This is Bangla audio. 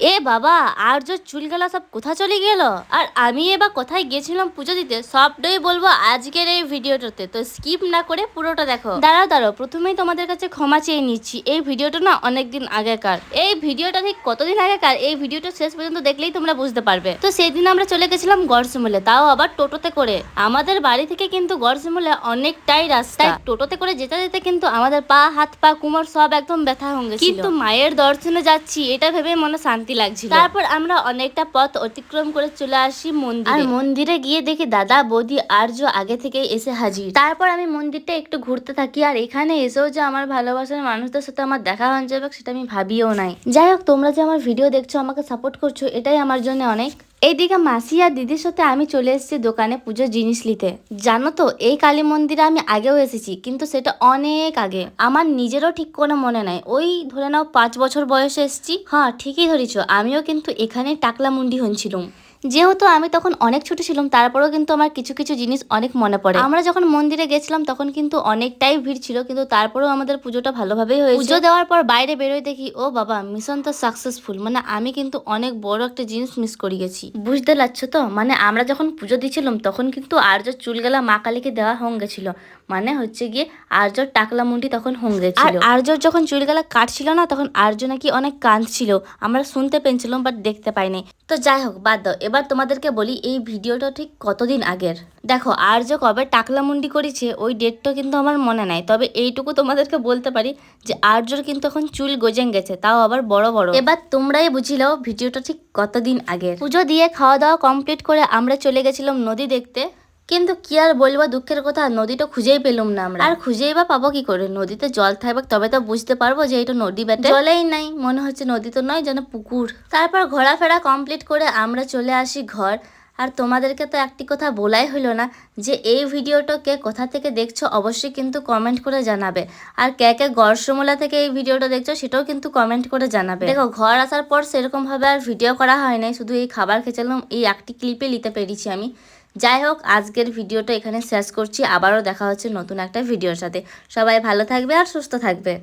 এ বাবা, আর যে চুলগুলা সব কোথা চলে গেল? আর আমি এবার কোথায় গেছিলাম পুজো দিতে সবটাই বলবো আজকের এই ভিডিওটাতে, তো স্কিপ না করে পুরোটা দেখো। দাঁড়াও প্রথমেই তোমাদের কাছে ক্ষমা চেয়ে নিচ্ছি, এই ভিডিওটা না অনেকদিন আগেকার। এই ভিডিওটা ঠিক কতদিন আগেকার, এই ভিডিওটা শেষ পর্যন্ত দেখলেই তোমরা বুঝতে পারবে। তো সেদিন আমরা চলে গেছিলাম গড়শিমুলে, তাও আবার টোটোতে করে। আমাদের বাড়ি থেকে কিন্তু গড়শিমুলে অনেকটাই রাস্তা, টোটোতে করে যেতে যেতে কিন্তু আমাদের পা, হাত পা, কোমর সব একদম ব্যথা হয়ে গেছিল। কিন্তু মায়ের দর্শনে যাচ্ছি এটা ভেবে মনে শান্তি লাগছিল। তারপর আমরা অনেকটা পথ অতিক্রম করে চলে আসি মন্দিরে। আর মন্দিরে গিয়ে দেখি দাদা, বৌদি, আর্য আগে থেকে এসে হাজির। তারপর আমি মন্দিরটা একটু ঘুরতে থাকি, আর এখানে এসেও যে আমার ভালোবাসার মানুষদের সাথে আমার দেখা হয়ে যাবে সেটা আমি ভাবিও নাই। যাই হোক, তোমরা যে আমার ভিডিও দেখছো, আমাকে সাপোর্ট করছো, এটাই আমার জন্য অনেক। এইদিকে মাসি আর দিদির সাথে আমি চলে এসেছি দোকানে পুজোর জিনিস নিতে। জানো তো, এই কালী মন্দিরে আমি আগেও এসেছি, কিন্তু সেটা অনেক আগে, আমার নিজেরও ঠিক কোনো মনে নাই। ওই ধরে নাও 5 বছর বয়সে এসেছি। হ্যাঁ, ঠিকই ধরেছ, আমিও কিন্তু এখানে টাকলা মুন্ডি হচ্ছিলাম। যেহেতু আমি তখন অনেক ছোট ছিলাম, তারপরেও কিন্তু আমার কিছু কিছু জিনিস অনেক মনে পড়ে। আমরা যখন মন্দিরে গেছিলাম তখন কিন্তু অনেকটাই ভিড় ছিল, কিন্তু তারপরেও আমাদের পুজোটা ভালোভাবেই হয়েছে। পুজো দেওয়ার পর বাইরে বেরোয় দেখি, ও বাবা, মিশন তো সাকসেসফুল। মানে আমি কিন্তু অনেক বড় একটা জিনিস মিস করে গেছি। বুঝতে পারছো তো, মানে আমরা যখন পুজো দিচ্ছিলাম তখন কিন্তু আর্যর চুলগেলা মা কালীকে দেওয়া হয়ে গেছিল। মানে হচ্ছে গিয়ে আর্যর টাকলা মুন্ডি তখন হয়ে গেছিল। আর আর্যর যখন চুলগেলা কাটছিল না, তখন আর্য নাকি অনেক কাঁদছিল। আমরা শুনতে পেয়েছিলাম, বাট দেখতে পাইনি। তো যাই হোক, বাদ দাও। এবার তোমাদেরকে বলি এই ভিডিওটা ঠিক কতদিন আগের। দেখো, আর্য কবে টাকলা মুন্ডি করেছে ওই ডেটটা কিন্তু আমার মনে নাই, তবে এইটুকু তোমাদেরকে বলতে পারি যে আর্যর কিন্তু এখন চুল গজেং গেছে, তাও আবার বড় বড়। এবার তোমরাই বুঝিলাও ভিডিওটা ঠিক কতদিন আগের। পুজো দিয়ে খাওয়া দাওয়া কমপ্লিট করে আমরা চলে গেছিলাম নদী দেখতে, কিন্তু কি আর বলবো, দুঃখের কথা, নদীটা খুঁজেই পেলাম না আমরা। আর খুঁজেই বা পাবো কি করে? নদীতে জল থাকবে তবে তো বুঝতে পারবো যে এটা নদী বেটে। জলেই নাই, মনে হচ্ছে নদী তো নয়, যেন পুকুর। তারপর ঘোরাফেরা কমপ্লিট করে আমরা চলে আসি ঘর। আর তোমাদেরকে তো একটি কথা বলাই হলো না, যে এই ভিডিওটা কে কোথা থেকে দেখছো অবশ্যই কিন্তু কমেন্ট করে জানাবে। আর কে কে গড়শিমুলা থেকে এই ভিডিওটা দেখছো সেটাও কিন্তু কমেন্ট করে জানাবে। দেখো, ঘর আসার পর সেরকম ভাবে আর ভিডিও করা হয় নাই, শুধু এই খাবার খেয়েছিলাম, এই একটি ক্লিপে নিতে পেরেছি আমি। যাই হোক, আজকের ভিডিওটা এখানে শেষ করছি। আবারও দেখা হচ্ছে নতুন একটা ভিডিওর সাথে। সবাই ভালো থাকবে আর সুস্থ থাকবে।